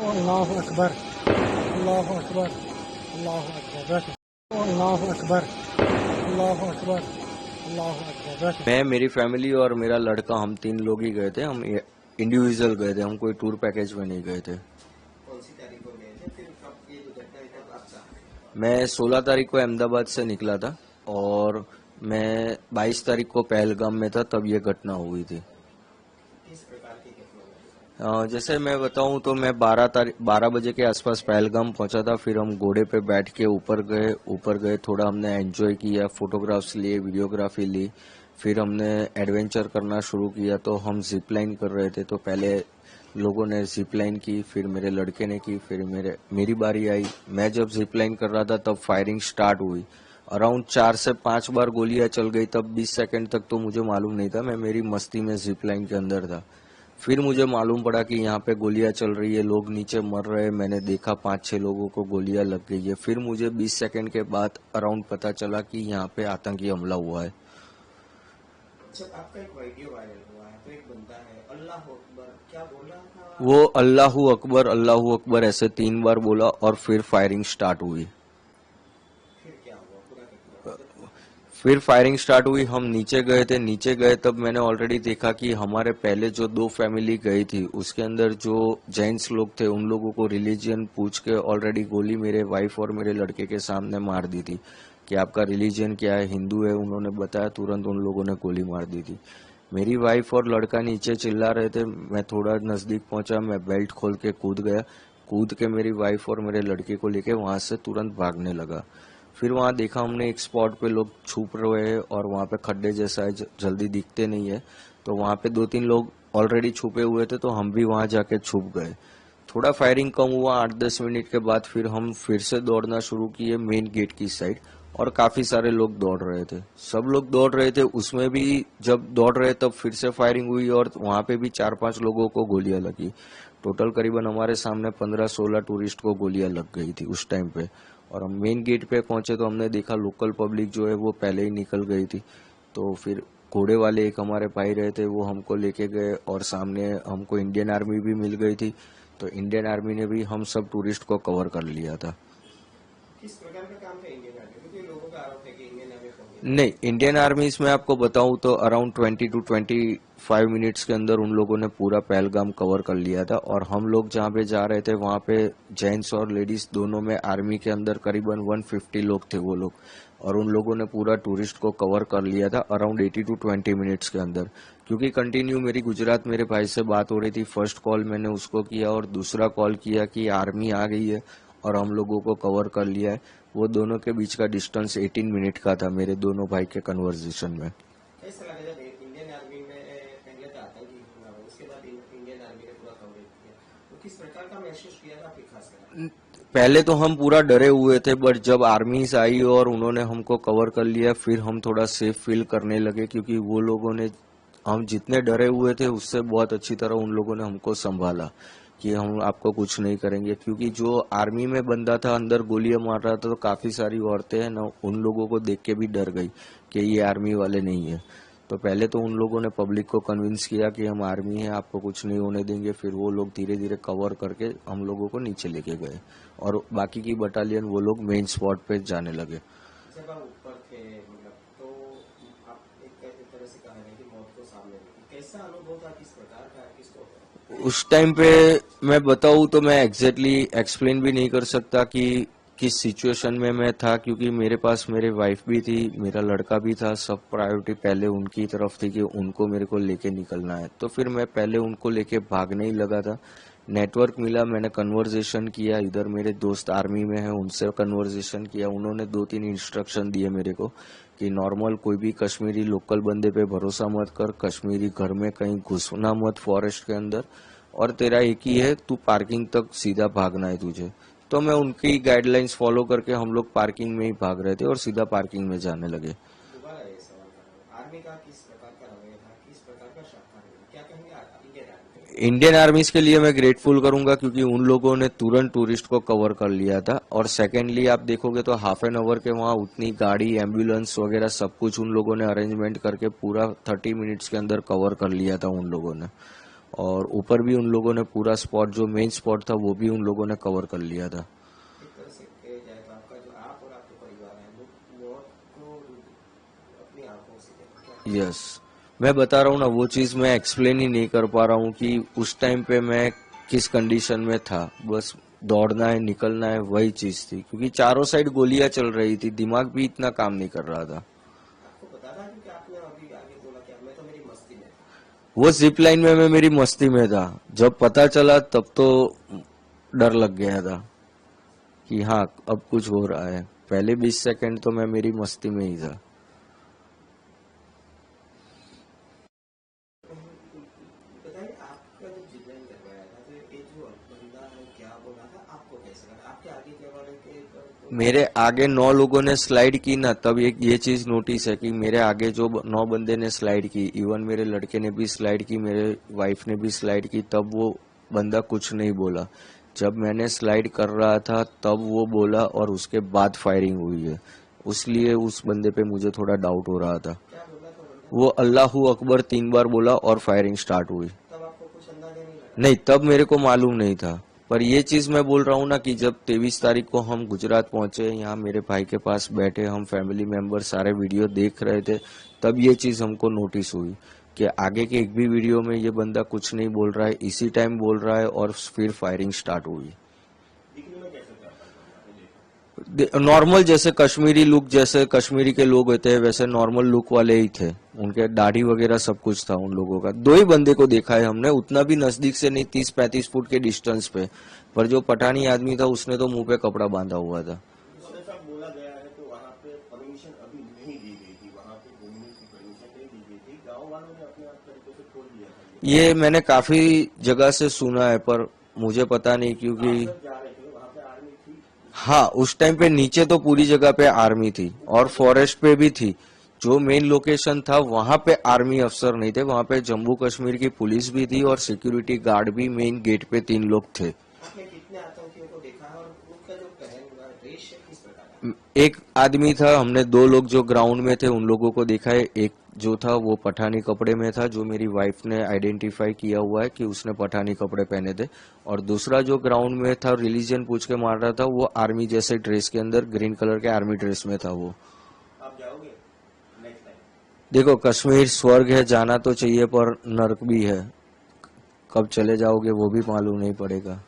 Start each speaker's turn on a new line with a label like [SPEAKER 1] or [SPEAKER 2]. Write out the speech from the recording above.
[SPEAKER 1] अल्लाह अकबर अल्लाह अकबर अल्लाह अकबर अल्लाह अकबर अल्लाह अकबर अल्लाह अकबर।
[SPEAKER 2] मैं, मेरी फैमिली और मेरा लड़का, हम 3 लोग ही गए थे। हम इंडिविजुअल गए थे, हम कोई टूर पैकेज में नहीं गए थे।
[SPEAKER 3] कौन सी तारीख को गए थे? फिर कब ये दुर्घटना हुई तब आप कहाँ?
[SPEAKER 2] मैं 16 तारीख को अहमदाबाद से निकला था और मैं 22 तारीख को पहलगाम में था, तब ये घटना हुई थी।
[SPEAKER 3] किस प्रकार की घटना हुई?
[SPEAKER 2] जैसे मैं बताऊं तो मैं 12 बजे के आसपास पहलगाम पहुंचा था। फिर हम घोड़े पे बैठ के ऊपर गए, थोड़ा हमने एंजॉय किया, फोटोग्राफ्स लिए, वीडियोग्राफी ली। फिर हमने एडवेंचर करना शुरू किया। तो हम जिप लाइन कर रहे थे, तो पहले लोगों ने जिप लाइन की, फिर मेरे लड़के ने की, फिर मेरी बारी आई। मैं जब जिप लाइन कर रहा था तब फायरिंग स्टार्ट हुई। अराउंड 4 से 5 बार गोलियां चल गई। तब 20 सेकंड तक तो मुझे मालूम नहीं था, मैं मेरी मस्ती में जिप लाइन के अंदर था। फिर मुझे मालूम पड़ा कि यहाँ पे गोलियां चल रही है, लोग नीचे मर रहे हैं। मैंने देखा 5-6 लोगों को गोलियां लग गई है। फिर मुझे 20 सेकंड के बाद अराउंड पता चला कि यहाँ पे आतंकी हमला हुआ है।
[SPEAKER 3] जब आपका एक वीडियो वायरल हुआ है तो एक बंदा है अल्लाह अकबर क्या बोल रहा था?
[SPEAKER 2] वो अल्लाहू अकबर ऐसे 3 बार बोला और फिर फायरिंग स्टार्ट हुई।
[SPEAKER 3] फिर क्या हुआ? पूरा घटना
[SPEAKER 2] फिर फायरिंग स्टार्ट हुई। हम नीचे गए तब मैंने ऑलरेडी देखा कि हमारे पहले जो 2 फैमिली गई थी उसके अंदर जो जेंट्स लोग थे उन लोगों को रिलीजियन पूछ के ऑलरेडी गोली मेरे वाइफ और मेरे लड़के के सामने मार दी थी कि आपका रिलीजियन क्या है, हिंदू है। उन्होंने बताया, तुरंत उन लोगों ने गोली मार दी थी। मेरी वाइफ और लड़का नीचे चिल्ला रहे थे, मैं थोड़ा नजदीक पहुंचा, मैं बेल्ट खोल के कूद गया। कूद के मेरी वाइफ और मेरे लड़के को लेके वहां से तुरंत भागने लगा। फिर वहां देखा हमने एक स्पॉट पे लोग छुप रहे हैं और वहां पे खड्डे जैसा है, जल्दी दिखते नहीं है। तो वहां पे 2-3 लोग ऑलरेडी छुपे हुए थे, तो हम भी वहां जाके छुप गए। थोड़ा फायरिंग कम हुआ। 8-10 मिनट के बाद फिर हम फिर से दौड़ना शुरू किए मेन गेट की साइड, और काफी सारे लोग दौड़ रहे थे। सब लोग दौड़ रहे थे, उसमें भी जब दौड़ रहे तब फिर से फायरिंग हुई और वहां पे भी 4-5 लोगों को गोलियां लगी। टोटल करीबन हमारे सामने 15-16 टूरिस्ट को गोलियां लग गई थी उस टाइम पे। और हम मेन गेट पे पहुंचे तो हमने देखा लोकल पब्लिक जो है वो पहले ही निकल गई थी। तो फिर घोड़े वाले एक हमारे भाई रहे थे, वो हमको लेके गए और सामने हमको इंडियन आर्मी भी मिल गई थी। तो इंडियन आर्मी ने भी हम सब टूरिस्ट को कवर कर लिया था।
[SPEAKER 3] किस प्रकार का काम था इंडियन आर्मी? क्योंकि लोगों का आरोप है कि इंडियन आर्मी को
[SPEAKER 2] नहीं, इंडियन आर्मी इसमें आपको बताऊं तो अराउंड 20 to 25 मिनट्स के अंदर उन लोगों ने पूरा पहलगाम कवर कर लिया था। और हम लोग जहां पे जा रहे थे वहां पे जेंट्स और लेडीज दोनों में आर्मी के अंदर करीबन 150 लोग थे वो लोग, और उन लोगों ने पूरा टूरिस्ट को कवर कर लिया था अराउंड 80 to 20 मिनट्स के अंदर। क्योंकि कंटिन्यू मेरी गुजरात मेरे भाई से बात हो रही थी। फर्स्ट कॉल मैंने उसको किया और दूसरा कॉल किया कि आर्मी आ गई है और हम लोगों को कवर कर लिया है। वो दोनों के बीच का डिस्टेंस 18 मिनट का था मेरे दोनों भाई के कन्वर्सेशन में।
[SPEAKER 3] कैसा लगा जब इंडियन आर्मी में पहले तो आतंकी हमला हुआ, उसके बाद इंडियन आर्मी ने पूरा कवरेज किया, तो किस प्रकार का महसूस किया था आपकी खासकर?
[SPEAKER 2] पहले तो हम पूरा डरे हुए थे, बट जब आर्मीज आई और उन्होंने हमको कवर कर लिया फिर हम थोड़ा सेफ फील करने लगे। क्योंकि वो लोगों ने, हम जितने डरे हुए थे उससे बहुत अच्छी तरह उन लोगों ने हमको संभाला कि हम आपको कुछ नहीं करेंगे। क्योंकि जो आर्मी में बंदा था अंदर गोलियां मार रहा था, तो काफी सारी औरतें हैं ना, उन लोगों को देख के भी डर गई कि ये आर्मी वाले नहीं है। तो पहले तो उन लोगों ने पब्लिक को कन्विंस किया कि हम आर्मी है, आपको कुछ नहीं होने देंगे। फिर वो लोग धीरे धीरे कवर करके हम लोगों को नीचे लेके गए और बाकी की बटालियन वो लोग मेन स्पॉट पे जाने लगे।
[SPEAKER 3] जब आप ऊपर थे मतलब, तो आप एक तरह से कहा है कि मौत को सामने देखी, कैसा अनुभव था? किस प्रकार का? किसको?
[SPEAKER 2] उस टाइम पे मैं बताऊं तो मैं एग्जैक्टली एक्सप्लेन भी नहीं कर सकता कि किस सिचुएशन में मैं था। क्योंकि मेरे पास मेरे वाइफ भी थी, मेरा लड़का भी था, सब प्रायोरिटी पहले उनकी तरफ थी कि उनको मेरे को लेके निकलना है। तो फिर मैं पहले उनको लेके भागने ही लगा था। नेटवर्क मिला, मैंने कन्वर्सेशन किया, इधर मेरे दोस्त आर्मी में है उनसे कन्वर्सेशन किया। उन्होंने 2-3 इंस्ट्रक्शन दिए मेरे को कि नॉर्मल कोई भी कश्मीरी लोकल बंदे पे भरोसा मत कर, कश्मीरी घर में कहीं घुसना मत फॉरेस्ट के अंदर, और तेरा एक ही है, तू पार्किंग तक सीधा भागना है तुझे। तो मैं उनकी गाइडलाइंस फॉलो करके हम लोग पार्किंग में ही भाग रहे थे और सीधा पार्किंग में जाने लगे।
[SPEAKER 3] दोबारा ये सवाल कर रहा हूँ, आर्मी का किस प्रकार का रवैया था, किस प्रकार का शाखा है, क्या कहेंगे इंडियन आर्मी?
[SPEAKER 2] इंडियन आर्मीज के लिए मैं ग्रेटफुल करूंगा क्योंकि उन लोगों ने तुरंत टूरिस्ट को कवर कर लिया था। और सेकेंडली आप देखोगे तो हाफ एन आवर के वहां उतनी गाड़ी, एम्बुलेंस वगैरह सब कुछ उन लोगों ने अरेंजमेंट करके पूरा 30 मिनट्स के अंदर कवर कर लिया था उन लोगों ने। और ऊपर भी उन लोगों ने पूरा स्पॉट जो मेन स्पॉट था वो भी उन लोगों ने कवर कर लिया था।
[SPEAKER 3] एक तरह से कहा जाए तो आपका जो आप और आपके परिवार है वो मौत को अपनी आंखों से देखा।
[SPEAKER 2] यस, मैं बता रहा हूँ ना, वो चीज मैं एक्सप्लेन ही नहीं कर पा रहा हूँ कि उस टाइम पे मैं किस कंडीशन में था। बस दौड़ना है, निकलना है, वही चीज थी, क्योंकि चारों साइड गोलियां चल रही थी, दिमाग भी इतना काम नहीं कर रहा था।
[SPEAKER 3] आपको पता था कि आपने अभी आगे बोला कि मैं तो मेरी मस्ती में था।
[SPEAKER 2] वो जिप लाइन में मैं मेरी मस्ती में था, जब पता चला तब तो डर लग गया था कि हाँ अब कुछ हो रहा है। पहले 20 सेकंड तो मैं मेरी मस्ती में ही था।
[SPEAKER 3] बताइए आपका जो जिब्रान करवाया था तो ये जो बंदा है क्या बोला था आपको कैसे लगा आपके आगे के वाले के
[SPEAKER 2] मेरे आगे 9 लोगों ने स्लाइड की ना, तब एक ये चीज नोटिस है कि मेरे आगे जो 9 बंदे ने स्लाइड की, इवन मेरे लड़के ने भी स्लाइड की, मेरे वाइफ ने भी स्लाइड की, तब वो बंदा कुछ नहीं बोला। जब मैंने स्लाइड कर रहा था तब वो बोला और उसके बाद फायरिंग हुई है, इसलिए उस बंदे पे मुझे थोड़ा डाउट हो रहा था।
[SPEAKER 3] क्या बोला था बंदा?
[SPEAKER 2] वो अल्लाहू अकबर 3 बार बोला और फायरिंग स्टार्ट हुई।
[SPEAKER 3] तब आपको कुछ अंदाजा नहीं लगा?
[SPEAKER 2] नहीं, तब मेरे को मालूम नहीं था, पर ये चीज मैं बोल रहा हूँ ना कि जब 23 तारीख को हम गुजरात पहुंचे, यहाँ मेरे भाई के पास बैठे, हम फैमिली मेंबर सारे वीडियो देख रहे थे, तब ये चीज हमको नोटिस हुई कि आगे के एक भी वीडियो में ये बंदा कुछ नहीं बोल रहा है, इसी टाइम बोल रहा है और फिर फायरिंग स्टार्ट हुई।
[SPEAKER 3] दिखने में कैसे था आपने देखा?
[SPEAKER 2] नॉर्मल जैसे कश्मीरी लुक, जैसे कश्मीरी के लोग होते हैं वैसे नॉर्मल लुक वाले ही थे, उनके दाढ़ी वगैरह सब कुछ था उन लोगों का। 2 ही बंदे को देखा है हमने, उतना भी नजदीक से नहीं, 30-35 फुट के डिस्टेंस पे, पर जो पठानी आदमी था उसने तो मुंह पे कपड़ा बांधा हुआ था।
[SPEAKER 3] जैसा बोला गया है तो वहाँ पे परमिशन अभी नहीं दी गई थी, वहाँ पे घूमने की परमिशन नहीं दी गई थी, गाँव वालों ने अपने आप तरीके से खोल दिया था।
[SPEAKER 2] ये मैंने काफी जगह से सुना है, पर मुझे पता नहीं, क्योंकि
[SPEAKER 3] आप जब जा रहे थे वहाँ पे आर्मी थी?
[SPEAKER 2] हाँ उस टाइम पे नीचे तो पूरी जगह पे आर्मी थी और फॉरेस्ट पे भी थी। जो मेन लोकेशन था वहां पे आर्मी अफसर नहीं थे, वहां पे जम्मू कश्मीर की पुलिस भी थी और सिक्योरिटी गार्ड भी मेन गेट पे 3 लोग थे।
[SPEAKER 3] आपने कितने आतंकियों को देखा और उनका जो पहन हुआ ड्रेस किस प्रकार का?
[SPEAKER 2] एक आदमी था, हमने 2 लोग जो ग्राउंड में थे उन लोगों को देखा है। एक जो था वो पठानी कपड़े में था, जो मेरी वाइफ ने आइडेंटिफाई किया हुआ है कि उसने पठानी कपड़े पहने थे, और दूसरा जो ग्राउंड में था रिलीजन पूछ के मार रहा था, वो आर्मी जैसे ड्रेस के अंदर ग्रीन कलर के आर्मी ड्रेस में था वो।
[SPEAKER 3] आप जाओगे नेक्स्ट टाइम?
[SPEAKER 2] देखो, कश्मीर स्वर्ग है, जाना तो चाहिए, पर नर्क भी है, कब चले जाओगे वो भी मालूम नहीं पड़ेगा।